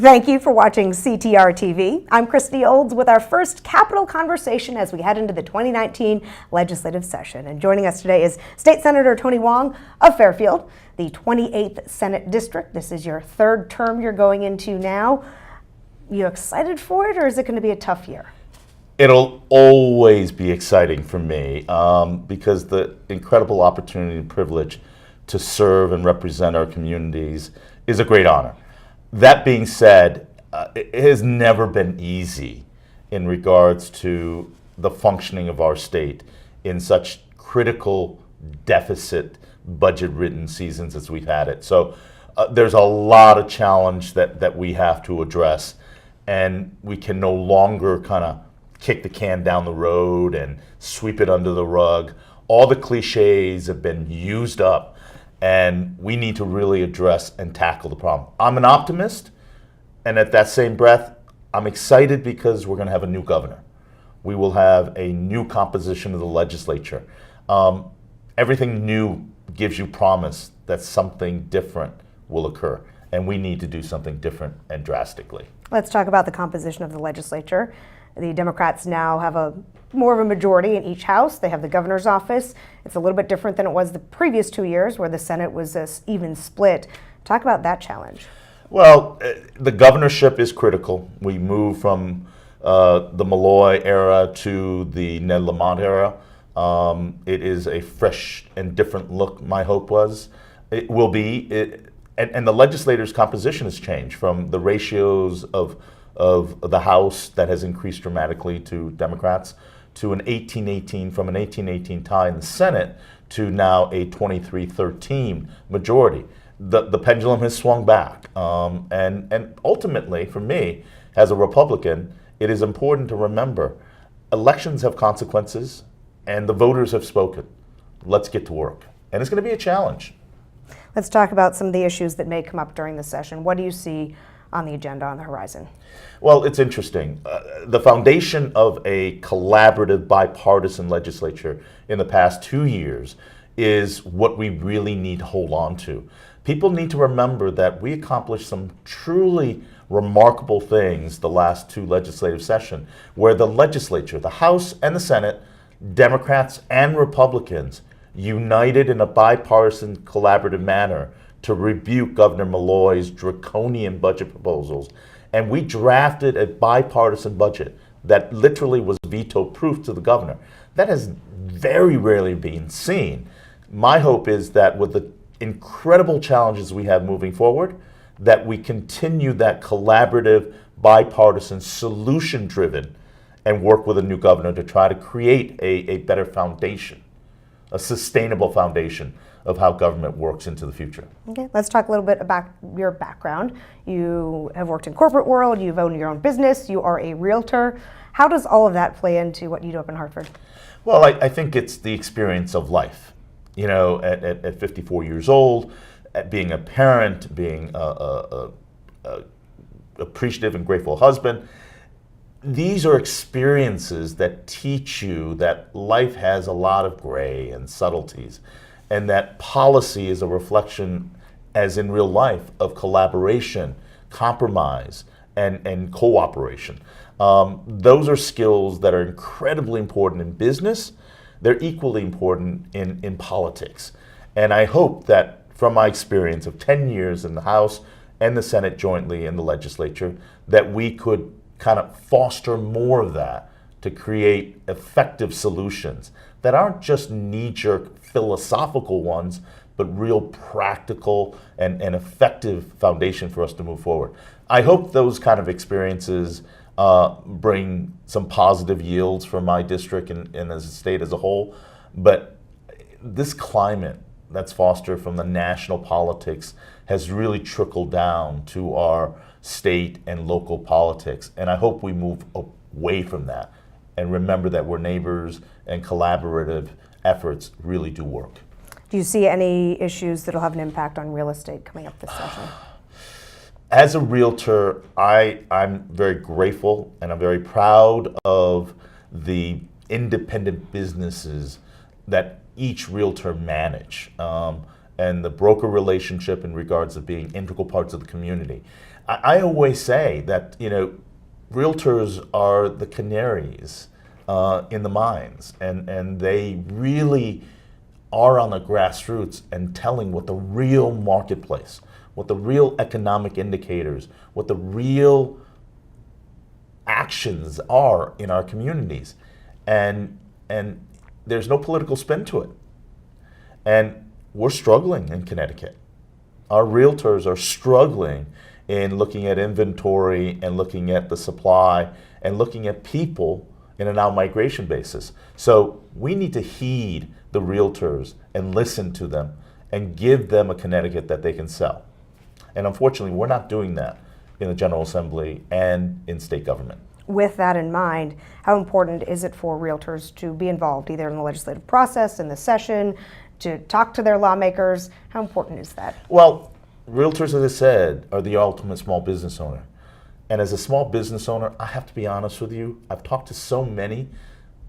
Thank you for watching CTR TV. I'm Christy Olds with our first Capitol conversation as we head into the 2019 legislative session. And joining us today is State Senator Tony Hwang of Fairfield, the 28th Senate District. This is your third term you're going into now. You excited for it, or is it going to be a tough year? It'll always be exciting for me because the incredible opportunity and privilege to serve and represent our communities is a great honor. That being said, it has never been easy in regards to the functioning of our state in such critical deficit budget-ridden seasons as we've had it. So there's a lot of challenge that we have to address, and we can no longer kind of kick the can down the road and sweep it under the rug. All the cliches have been used up, and we need to really address and tackle the problem. I'm an optimist, and at that same breath, I'm excited because we're going to have a new governor. We will have a new composition of the legislature. Everything new gives you promise that something different will occur, and we need to do something different and drastically. Let's talk about the composition of the legislature. The Democrats now have more of a majority in each house. They have the governor's office. It's a little bit different than it was the previous 2 years where the Senate was an even split. Talk about that challenge. Well, the governorship is critical. We move from the Malloy era to the Ned Lamont era. It is a fresh and different look, my hope was. It will be. And the legislators' composition has changed from the ratios of the House that has increased dramatically to Democrats to an 18-18, from an 18-18 tie in the Senate to now a 23-13 majority. The pendulum has swung back. And ultimately, for me, as a Republican, it is important to remember elections have consequences and the voters have spoken. Let's get to work. And it's going to be a challenge. Let's talk about some of the issues that may come up during the session. What do you see on the agenda on the horizon? Well, it's interesting. The foundation of a collaborative bipartisan legislature in the past 2 years is what we really need to hold on to. People need to remember that we accomplished some truly remarkable things the last two legislative sessions, where the legislature, the House and the Senate, Democrats and Republicans, united in a bipartisan collaborative manner to rebuke Governor Malloy's draconian budget proposals. And we drafted a bipartisan budget that literally was veto-proof to the governor. That has very rarely been seen. My hope is that with the incredible challenges we have moving forward, that we continue that collaborative, bipartisan, solution-driven, and work with a new governor to try to create a better foundation, a sustainable foundation of how government works into the future. Okay, let's talk a little bit about your background. You have worked in corporate world, you've owned your own business, you are a realtor. How does all of that play into what you do up in Hartford? Well, I think it's the experience of life. You know, at 54 years old, at being a parent, being a appreciative and grateful husband, these are experiences that teach you that life has a lot of gray and subtleties, and that policy is a reflection, as in real life, of collaboration, compromise, and cooperation. Those are skills that are incredibly important in business. They're equally important in politics. And I hope that from my experience of 10 years in the House and the Senate jointly in the legislature, that we could kind of foster more of that to create effective solutions that aren't just knee-jerk philosophical ones, but real practical and effective foundation for us to move forward. I hope those kind of experiences bring some positive yields for my district and as a state as a whole. But this climate that's fostered from the national politics has really trickled down to our state and local politics. And I hope we move away from that and remember that we're neighbors and collaborative efforts really do work. Do you see any issues that will have an impact on real estate coming up this session? As a realtor, I'm very grateful and I'm very proud of the independent businesses that each realtor manage. and the broker relationship in regards of being integral parts of the community. I always say that, realtors are the canaries in the mines, and they really are on the grassroots and telling what the real marketplace, what the real economic indicators, what the real actions are in our communities. And there's no political spin to it. And we're struggling in Connecticut. Our realtors are struggling in looking at inventory and looking at the supply and looking at people in an out-migration basis. So we need to heed the realtors and listen to them and give them a Connecticut that they can sell. And unfortunately, we're not doing that in the General Assembly and in state government. With that in mind, how important is it for realtors to be involved either in the legislative process, in the session, to talk to their lawmakers? How important is that? Well, realtors, as I said, are the ultimate small business owner. And as a small business owner, I have to be honest with you, I've talked to so many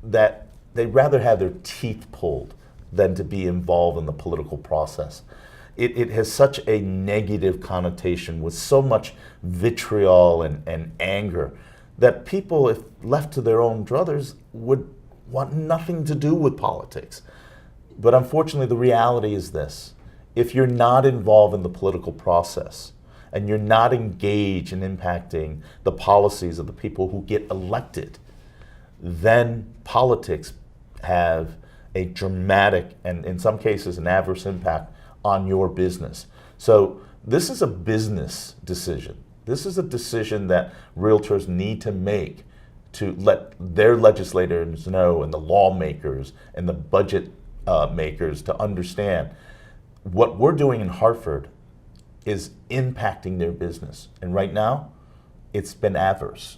that they'd rather have their teeth pulled than to be involved in the political process. It has such a negative connotation with so much vitriol and anger that people, if left to their own druthers, would want nothing to do with politics. But unfortunately, the reality is this. If you're not involved in the political process and you're not engaged in impacting the policies of the people who get elected, then politics have a dramatic and in some cases an adverse impact on your business. So this is a business decision. This is a decision that realtors need to make to let their legislators know and the lawmakers and the budget makers to understand what we're doing in Hartford is impacting their business. And right now, it's been adverse.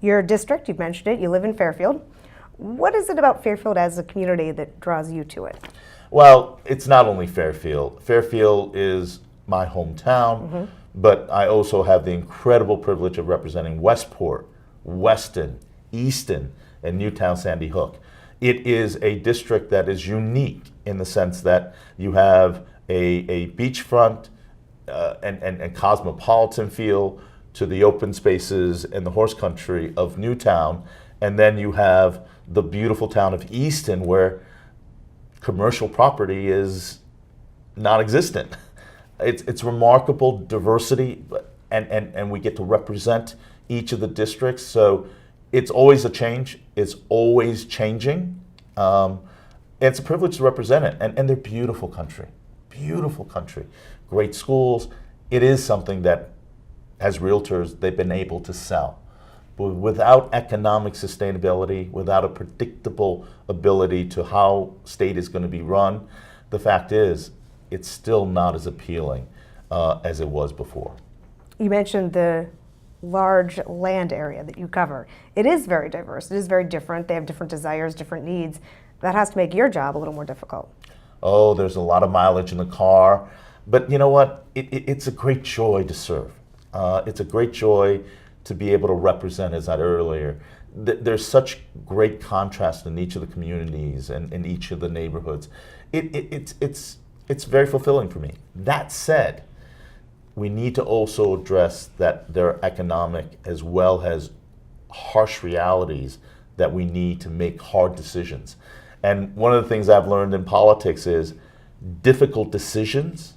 Your district, you've mentioned it, you live in Fairfield. What is it about Fairfield as a community that draws you to it? Well, it's not only Fairfield. Fairfield is my hometown, but I also have the incredible privilege of representing Westport, Weston, Easton, and Newtown Sandy Hook. It is a district that is unique in the sense that you have a beachfront and cosmopolitan feel to the open spaces and the horse country of Newtown, and then you have the beautiful town of Easton where commercial property is non-existent. It's remarkable diversity, and we get to represent each of the districts. So it's always a change. It's always changing. It's a privilege to represent it. And they're beautiful country. Beautiful country. Great schools. It is something that, as realtors, they've been able to sell. But without economic sustainability, without a predictable ability to how state is going to be run, the fact is, it's still not as appealing as it was before. You mentioned the large land area that you cover. It is very diverse. It is very different. They have different desires, different needs. That has to make your job a little more difficult. Oh, there's a lot of mileage in the car. But you know what? It's a great joy to serve. It's a great joy to be able to represent, as I said earlier. There's such great contrast in each of the communities and in each of the neighborhoods. It's very fulfilling for me. That said, we need to also address that there are economic as well as harsh realities that we need to make hard decisions. And one of the things I've learned in politics is difficult decisions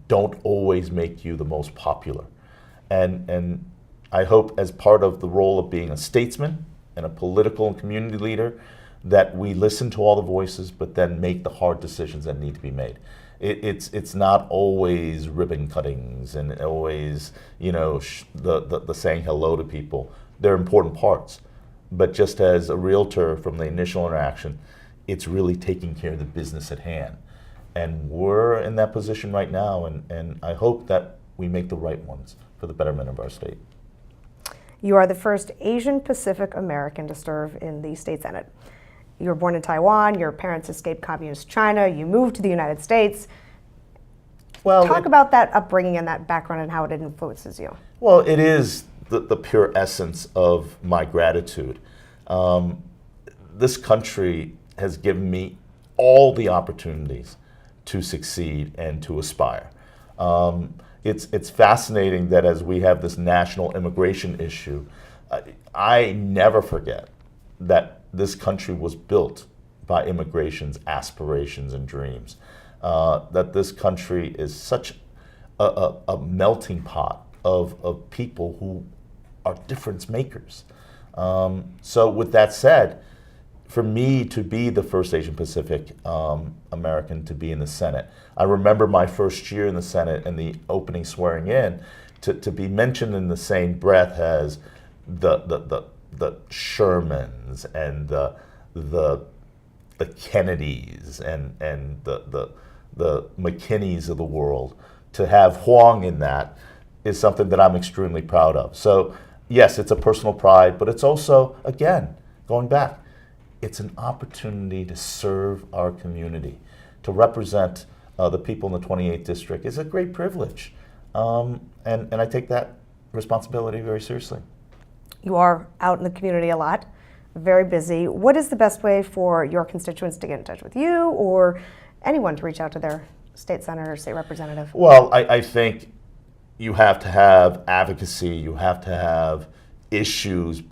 don't always make you the most popular. And I hope as part of the role of being a statesman and a political and community leader that we listen to all the voices, but then make the hard decisions that need to be made. It's not always ribbon cuttings and always, the saying hello to people. They're important parts. But just as a realtor from the initial interaction, it's really taking care of the business at hand. And we're in that position right now, and I hope that we make the right ones for the betterment of our state. You are the first Asian Pacific American to serve in the state Senate. You were born in Taiwan, your parents escaped communist China, you moved to the United States. Well, Talk about that upbringing and that background and how it influences you. Well, it is the pure essence of my gratitude. This country has given me all the opportunities to succeed and to aspire. It's fascinating that as we have this national immigration issue, I never forget that this country was built by immigration's aspirations and dreams. That this country is such a melting pot of people who are difference makers. So with that said, for me to be the first Asian Pacific American to be in the Senate, I remember my first year in the Senate and the opening swearing in to be mentioned in the same breath as the Shermans and the Kennedys and the McKinneys of the world. To have Hwang in that is something that I'm extremely proud of. So yes, it's a personal pride, but it's also, again, going back, it's an opportunity to serve our community, to represent the people in the 28th district is a great privilege. And I take that responsibility very seriously. You are out in the community a lot, very busy. What is the best way for your constituents to get in touch with you or anyone to reach out to their state senator or state representative? Well, I think you have to have advocacy, you have to have issues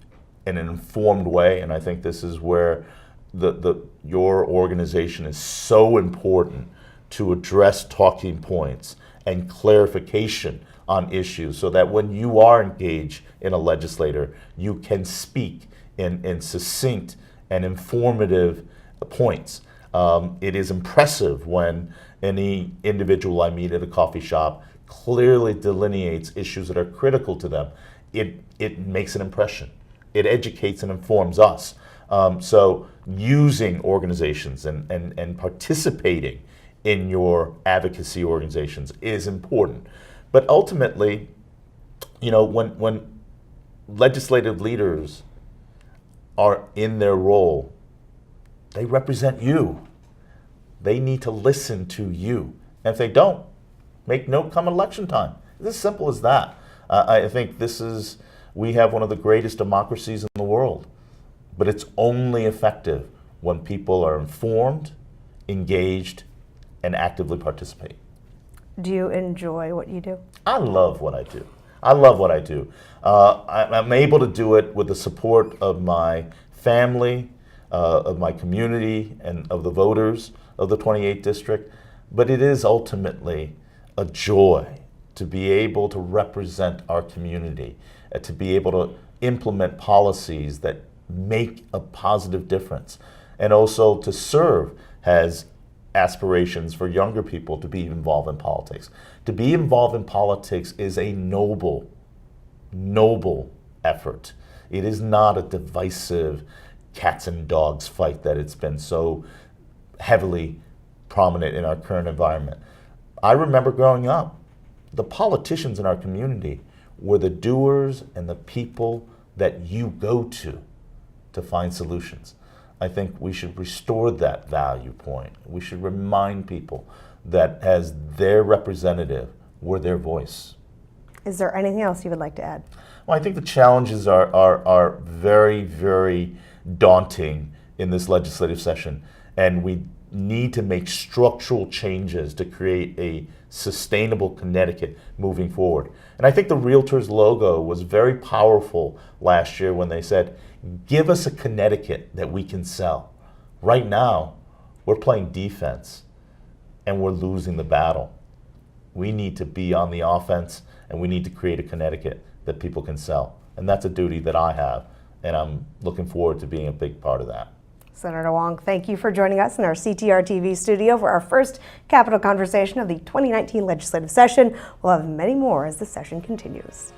in an informed way, and I think this is where your organization is so important to address talking points and clarification on issues so that when you are engaged in a legislator, you can speak in succinct and informative points. It is impressive when any individual I meet at a coffee shop clearly delineates issues that are critical to them. It makes an impression. It educates and informs us. So using organizations and participating in your advocacy organizations is important. But ultimately, you know, when legislative leaders are in their role, they represent you. They need to listen to you. And if they don't, make note come election time. It's as simple as that. I think we have one of the greatest democracies in the world, but it's only effective when people are informed, engaged, and actively participate. Do you enjoy what you do? I love what I do. I love what I do. I'm able to do it with the support of my family, of my community, and of the voters of the 28th district. But it is ultimately a joy to be able to represent our community, to be able to implement policies that make a positive difference, and also to serve as aspirations for younger people to be involved in politics. To be involved in politics is a noble, noble effort. It is not a divisive cats and dogs fight that it's been so heavily prominent in our current environment. I remember growing up, the politicians in our community were the doers and the people that you go to find solutions. I think we should restore that value point. We should remind people that as their representative, we're their voice. Is there anything else you would like to add? Well, I think the challenges are very, very daunting in this legislative session, and we need to make structural changes to create a sustainable Connecticut moving forward. And I think the Realtors logo was very powerful last year when they said, give us a Connecticut that we can sell. Right now, we're playing defense and we're losing the battle. We need to be on the offense and we need to create a Connecticut that people can sell. And that's a duty that I have, and I'm looking forward to being a big part of that. Senator Hwang, thank you for joining us in our CTR TV studio for our first Capitol conversation of the 2019 legislative session. We'll have many more as the session continues.